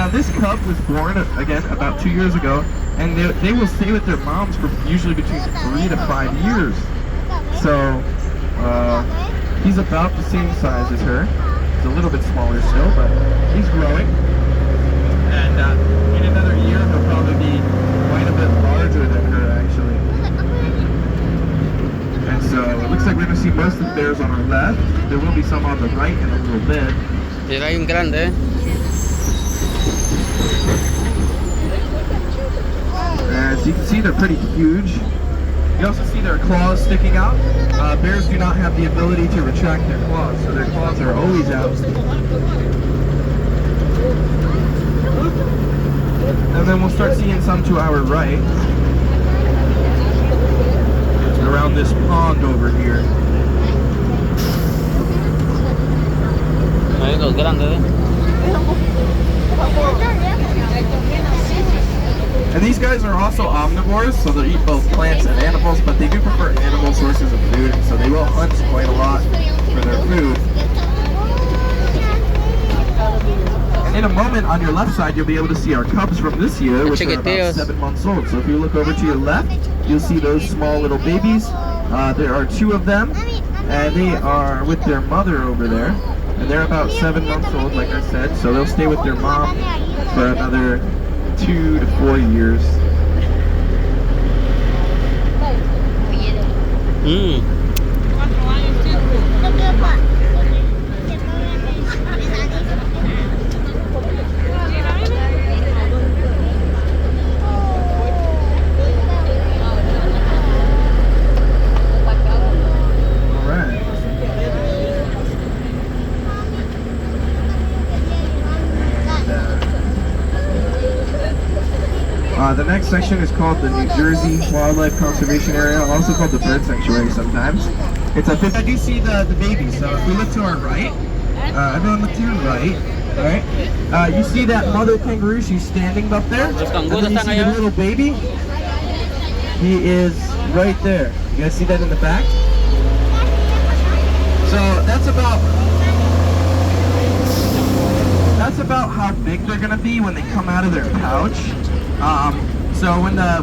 now this cub was born, again, about 2 years ago, and they will stay with their moms for usually between 3 to 5 years. So, he's about the same size as her. He's a little bit smaller still, but he's growing. And in another year, he'll probably be quite a bit larger than her, actually. And so, it looks like we're going to see most of the bears on our left. There will be some on the right in a little bit. Mira, hay un grande, As you can see, they're pretty huge. You also see their claws sticking out. Bears do not have the ability to retract their claws, so their claws are always out. And then we'll start seeing some to our right, around this pond over here. Hay dos grandes, And these guys are also omnivores, so they'll eat both plants and animals, but they do prefer animal sources of food, so they will hunt quite a lot for their food. And in a moment, on your left side, you'll be able to see our cubs from this year, which are about 7 months old. So if you look over to your left, you'll see those small little babies. There are 2 of them, and they are with their mother over there. And they're about 7 months old, like I said, so they'll stay with their mom for another 2 to 4 years. The next section is called the New Jersey Wildlife Conservation Area, also called the Bird Sanctuary sometimes. It's a I do see the babies, so if we look to our right, everyone look to your right, alright? You see that mother kangaroo, she's standing up there, and then you see the little baby, he is right there. You guys see that in the back? So that's about how big they're going to be when they come out of their pouch. So when the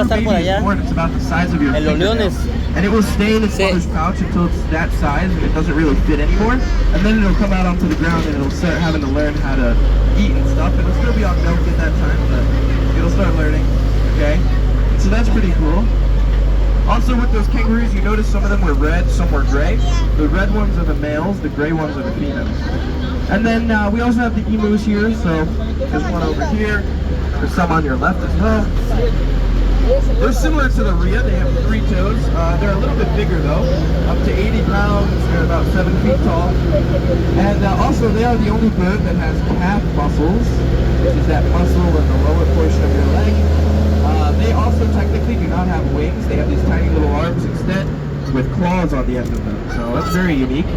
baby is born, it's about the size of your fingernail. And it will stay in its mother's pouch until it's that size and it doesn't really fit anymore. And then it'll come out onto the ground and it'll start having to learn how to eat and stuff. It'll still be on milk at that time, but it'll start learning. Okay? So that's pretty cool. Also with those kangaroos, you notice some of them were red, some were gray. The red ones are the males, the gray ones are the females. And then we also have the emus here, so there's one over here. There's some on your left as well. They're similar to the rhea, they have 3 toes. They're a little bit bigger though, up to 80 pounds, they're about 7 feet tall. And also they are the only bird that has calf muscles, which is that muscle in the lower portion of your leg. They also technically do not have wings, they have these tiny little arms instead, with claws on the end of them. So that's very unique.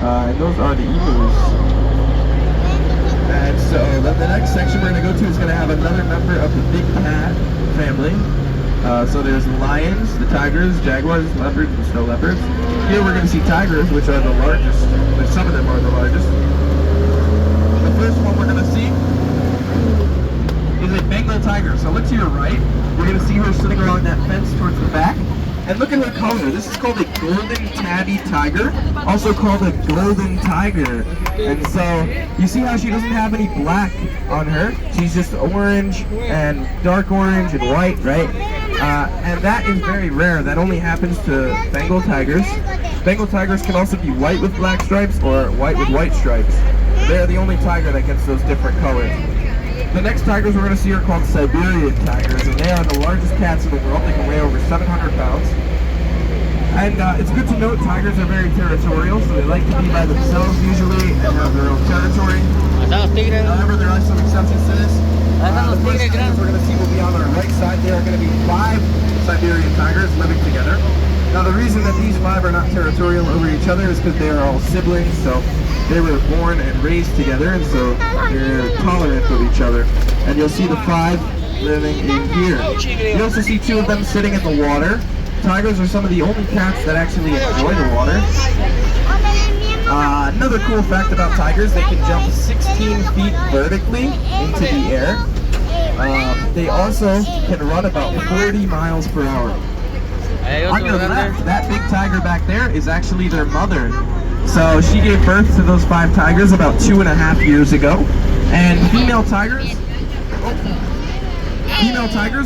And those are the emus. And so then the next section we're going to go to is going to have another member of the big cat family. So there's the lions, the tigers, jaguars, leopards, and snow leopards. Here we're going to see tigers, which are the largest. Some of them are the largest. The first one we're going to see is a Bengal tiger. So look to your right. We're going to see her sitting around that fence towards the back. And look at her color. This is called a golden tabby tiger, also called a golden tiger. And so you see how she doesn't have any black on her. She's just orange and dark orange and white, right? And that is very rare. That only happens to Bengal tigers. Bengal tigers can also be white with black stripes or white with white stripes. They're the only tiger that gets those different colors. The next tigers we're going to see are called Siberian tigers, and they are the largest cats in the world. They can weigh over 700 pounds. And it's good to note tigers are very territorial, so they like to be by themselves usually and have their own territory. However, there are some exceptions to this. The first tigers we're going to see will be on our right side. There are going to be 5 Siberian tigers living together. Now the reason that these 5 are not territorial over each other is because they are all siblings, so they were born and raised together, and so they're tolerant of each other. And you'll see the 5 living in here. You also see 2 of them sitting in the water. Tigers are some of the only cats that actually enjoy the water. Another cool fact about tigers, they can jump 16 feet vertically into the air. They also can run about 40 miles per hour. Hay On otro your grande. left, that big tiger back there is actually their mother. So she gave birth to those 5 tigers about 2.5 years ago. And female tigers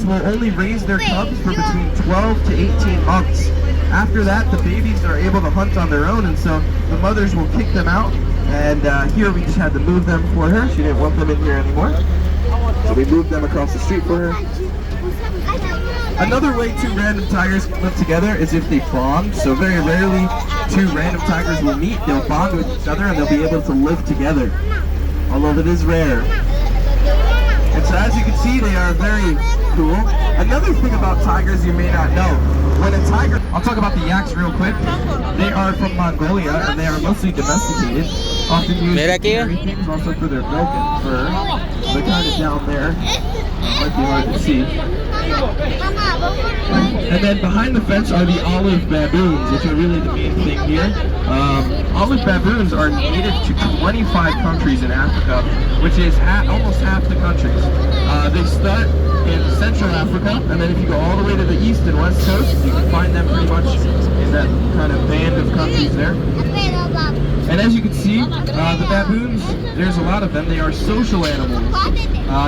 will only raise their cubs for between 12 to 18 months. After that, the babies are able to hunt on their own, and so the mothers will kick them out. And here we just had to move them for her. She didn't want them in here anymore. So we moved them across the street for her. Another way 2 random tigers can live together is if they bond. So very rarely 2 random tigers will meet. They'll bond with each other and they'll be able to live together. Although it is rare. And so as you can see, they are very cool. Another thing about tigers you may not know. When a tiger, I'll talk about the yaks real quick. They are from Mongolia and they are mostly domesticated. Often used Mira for aquí. dairy things, also for their milk and fur. They're kind of down there. Might be hard to see. And then behind the fence are the olive baboons, which are really the main thing here. Olive baboons are native to 25 countries in Africa, which is almost half the countries. They start in Central Africa, and then if you go all the way to the east and west coast, you can find them pretty much in that kind of band of countries there. And as you can see, the baboons, there's a lot of them. They are social animals.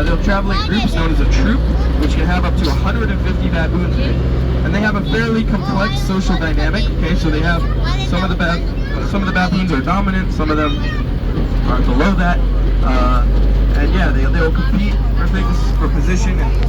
They'll travel in groups known as a troop, which can have up to 150 baboons in it. And they have a fairly complex social dynamic. Okay, so they have some of the baboons are dominant, some of them are below that. And yeah, they will compete for things, for position and